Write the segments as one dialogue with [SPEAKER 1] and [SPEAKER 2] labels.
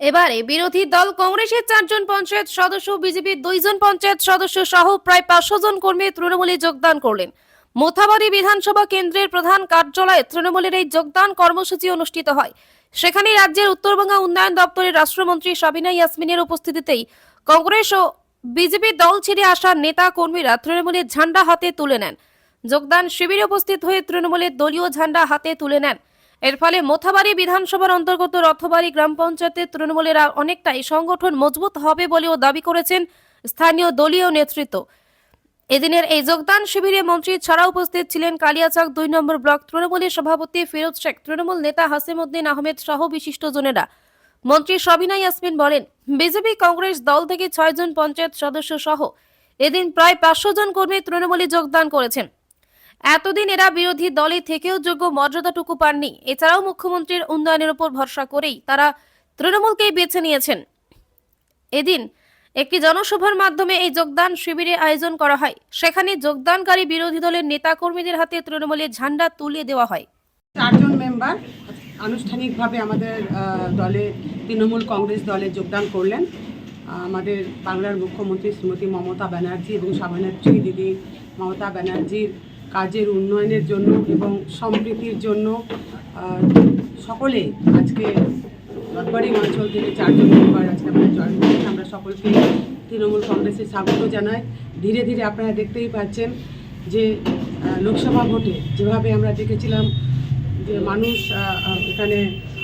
[SPEAKER 1] এবারে বিরোধী দল কংগ্রেসের 4 জন পঞ্চায়েত সদস্য, বিজেপির 2 জন পঞ্চায়েত সদস্য সহ প্রায় 500 জন কর্মী তৃণমূলে যোগদান করলেন। মোথাবাড়ি বিধানসভা কেন্দ্রের প্রধান কার্যালয়ে তৃণমূলের এই যোগদান কর্মসূচি অনুষ্ঠিত হয়। সেখানে রাজ্যের উত্তরবঙ্গ উন্নয়ন দপ্তরের রাষ্ট্রমন্ত্রী সাবিনা ইয়াসমিনের উপস্থিতিতেই কংগ্রেস ও বিজেপি দল ছেড়ে আসা নেতা কর্মীরা তৃণমূলের ঝান্ডা হাতে তুলে নেন। যোগদান শিবিরে উপস্থিত হয়ে তৃণমূলের দলীয় ঝান্ডা হাতে তুলে নেন। এর ফলে মোথাবাড়ি বিধানসভার অন্তর্গত রথবাড়ি গ্রাম পঞ্চায়েতের তৃণমূলের অনেকটাই সংগঠন মজবুত হবে বলেও দাবি করেছেন স্থানীয় দলীয় নেতৃত্ব। এদিনের এই যোগদান শিবিরে মন্ত্রী ছাড়া উপস্থিত ছিলেন কালিয়াচক 2 নম্বর ব্লক তৃণমূলের সভাপতি ফিরোজ শেখ, তৃণমূল নেতা হাসিমউদ্দিন আহমেদ সহ বিশিষ্টজনেরা। মন্ত্রী সাবিনা ইয়াসমিন বলেন, বিজেপি কংগ্রেস দল থেকে 6 জন পঞ্চায়েত সদস্য সহ এদিন প্রায় 500 জন কর্মী তৃণমূলে যোগদান করেছেন। এতদিন এরা বিরোধী দলে থেকেও যোগ্য মর্যাদাটুকু পাননি। এছাড়াও মুখ্যমন্ত্রীর উন্নয়নের উপর ভরসা করেই তারা তৃণমূলকেই বেছে নিয়েছেন। এদিন একটি জনসভার মাধ্যমে এই যোগদান শিবিরে আয়োজন করা হয়। সেখানে যোগদানকারী বিরোধী দলের নেতা কর্মীদের হাতে তৃণমূলের ঝান্ডা তুলে দেওয়া হয়।
[SPEAKER 2] 4 জন মেম্বার আনুষ্ঠানিকভাবে আমাদের দলে তৃণমূল কংগ্রেস দলে যোগদান করলেন। আমাদের বাংলার মুখ্যমন্ত্রী শ্রীমতী মমতা ব্যানার্জি এবং সভানেত্রী দিদি মমতা ব্যানার্জির কাজের উন্নয়নের জন্য এবং সম্প্রীতির জন্য সকলে আজকে রথবাড়ি অঞ্চল থেকে 4 জন মেম্বার আজকে আমরা জয়েন করেছি। আমরা সকলকে তৃণমূল কংগ্রেসে স্বাগত জানাই। ধীরে ধীরে আপনারা দেখতেই পাচ্ছেন যে লোকসভা ভোটে যেভাবে আমরা দেখেছিলাম যে মানুষ এখানে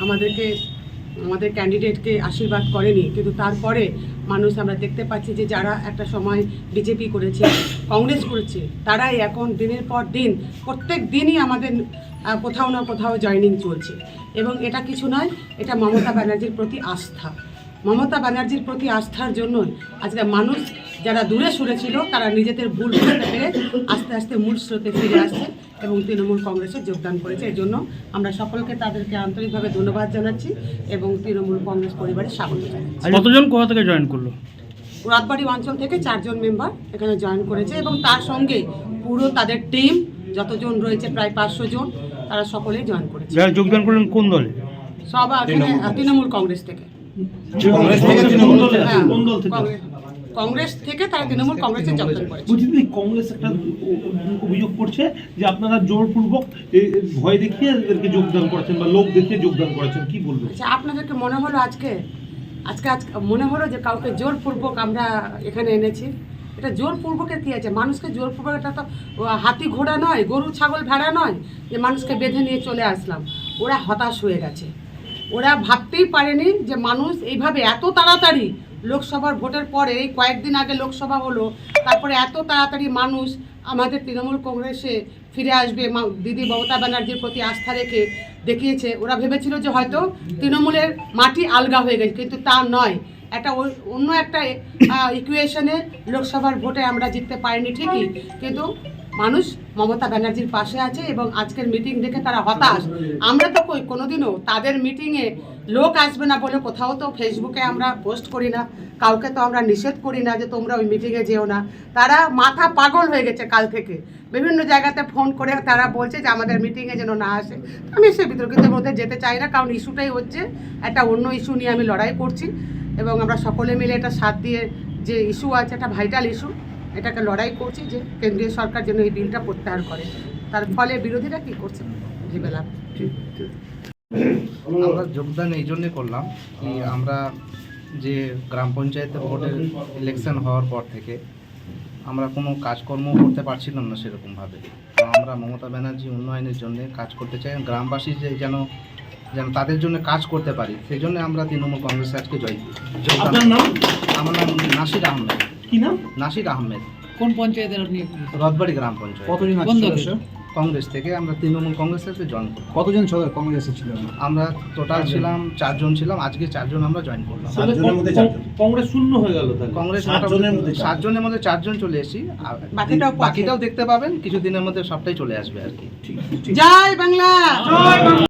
[SPEAKER 2] আমাদের ক্যান্ডিডেটকে আশীর্বাদ করেনি, কিন্তু তারপরে মানুষ আমরা দেখতে পাচ্ছি যে যারা একটা সময় বিজেপি করেছে, কংগ্রেস করেছে, তারাই এখন দিনের পর দিন প্রত্যেক দিনই আমাদের কোথাও না কোথাও জয়েনিং চলছে। এবং এটা কিছু নয়, এটা মমতা ব্যানার্জির প্রতি আস্থা। মমতা ব্যানার্জির প্রতি আস্থার জন্যই আজকে মানুষ যারা দূরে সরে ছিল তারা নিজেদের ভুল বুঝতে পেরে আস্তে আস্তে মূল স্রোতে ফিরে আসছে এবং তৃণমূল কংগ্রেসে যোগদান করেছে। এর জন্য আমরা সকলকে তাদেরকে আন্তরিকভাবে ধন্যবাদ জানাচ্ছি এবং তৃণমূল কংগ্রেস পরিবারে স্বাগত জানাচ্ছি।
[SPEAKER 3] কতজন কোথা থেকে জয়েন করলো?
[SPEAKER 2] রথবাড়ি অঞ্চল থেকে 4 জন মেম্বার এখানে জয়েন করেছে এবং তার সঙ্গে পুরো তাদের টিম যতজন রয়েছে প্রায় 500 জন, তারা সকলেই জয়েন করেছে।
[SPEAKER 3] যারা যোগদান করলেন কোন দলে?
[SPEAKER 2] সব তৃণমূল কংগ্রেস থেকে। কংগ্রেস থেকে তারা তৃণমূল কংগ্রেসে যোগদান করেছে।
[SPEAKER 4] কংগ্রেস একটা অভিযোগ করছে যে আপনারা জোরপূর্বক ভয় দেখিয়ে এদেরকে যোগদান করেছেন বা লোক দেখিয়ে যোগদান করেছেন, কি বলবেন?
[SPEAKER 2] আচ্ছা, আপনাদেরকে মনে হলো আজকে মনে হলো যে কাউকে জোরপূর্বক আমরা এখানে এনেছি? এটা জোরপূর্বকের কী আছে? মানুষকে জোরপূর্বক, এটা তো হাতি ঘোড়া নয়, গরু ছাগল ভেড়া নয় যে মানুষকে বেঁধে নিয়ে চলে আসলাম। ওরা হতাশ হয়ে গেছে। ওরা ভাবতেই পারেনি যে মানুষ এইভাবে এত তাড়াতাড়ি লোকসভার ভোটের পরে, এই কয়েকদিন আগে লোকসভা হলো, তারপরে এত তাড়াতাড়ি মানুষ আমাদের তৃণমূল কংগ্রেসে ফিরে আসবে দিদি মমতা ব্যানার্জির প্রতি আস্থা রেখে দেখিয়েছে। ওরা ভেবেছিল যে হয়তো তৃণমূলের মাটি আলগা হয়ে গেছে, কিন্তু তা নয়। অন্য একটা ইকুয়েশনে লোকসভার ভোটে আমরা জিততে পারিনি ঠিকই, কিন্তু মানুষ মমতা ব্যানার্জির পাশে আছে এবং আজকের মিটিং দেখে তারা হতাশ। আমরা তো কোনোদিনও তাদের মিটিংয়ে লোক আসবে না বলে কোথাও তো ফেসবুকে আমরা পোস্ট করি না, কাউকে তো আমরা নিষেধ করি না যে তোমরা ওই মিটিংয়ে যেও না। তারা মাথা পাগল হয়ে গেছে কাল থেকে, বিভিন্ন জায়গাতে ফোন করে তারা বলছে যে আমাদের মিটিংয়ে যেন না আসে। আমি সে বিতর্কিতের মধ্যে যেতে চাই না, কারণ ইস্যুটাই হচ্ছে একটা অন্য ইস্যু নিয়ে আমি লড়াই করছি এবং আমরা সকলে মিলে এটা সাথ দিয়ে যে ইস্যু আছে, একটা ভাইটাল ইস্যু, এটাকে লড়াই করছি যে কেন্দ্রীয় সরকার যেন এই বিলটা প্রত্যাহার করে। তার ফলে বিরোধীরা কি করছে ভেবেলা।
[SPEAKER 5] আমরা যোগদান এই জন্যে করলাম কি আমরা যে গ্রাম পঞ্চায়েতের ভোটের ইলেকশন হওয়ার পর থেকে আমরা কোনো কাজকর্ম করতে পারছিলাম না সেরকমভাবে। তো আমরা মমতা ব্যানার্জি উন্নয়নের জন্য কাজ করতে চাই, গ্রামবাসী যে যেন তাদের জন্য কাজ করতে পারি, সেই জন্য আমরা তৃণমূল কংগ্রেসে আজকে যোগদান। আমার নাম নাসির আহমেদ।
[SPEAKER 4] কি নাম?
[SPEAKER 5] নাসির আহমেদ।
[SPEAKER 6] কোন পঞ্চায়েতের আপনি?
[SPEAKER 5] রথবাড়ি গ্রাম পঞ্চায়েত।
[SPEAKER 4] কতজন
[SPEAKER 5] কংগ্রেস থেকে আমরা তৃণমূল কংগ্রেসে জয়েন করি।
[SPEAKER 4] কতজন কংগ্রেসে ছিলেন?
[SPEAKER 5] আমরা টোটাল ছিলাম 4 জন ছিলাম, আজকে 4 জন আমরা জয়েন করলাম।
[SPEAKER 4] কংগ্রেস শূন্য হয়ে গেল।
[SPEAKER 5] কংগ্রেস 7 জনের মধ্যে 4 জন চলে এসেছি, আর বাকিটাও দেখতে পাবেন কিছুদিনের মধ্যে, সবটাই চলে আসবে আর কি।
[SPEAKER 2] জয় বাংলা।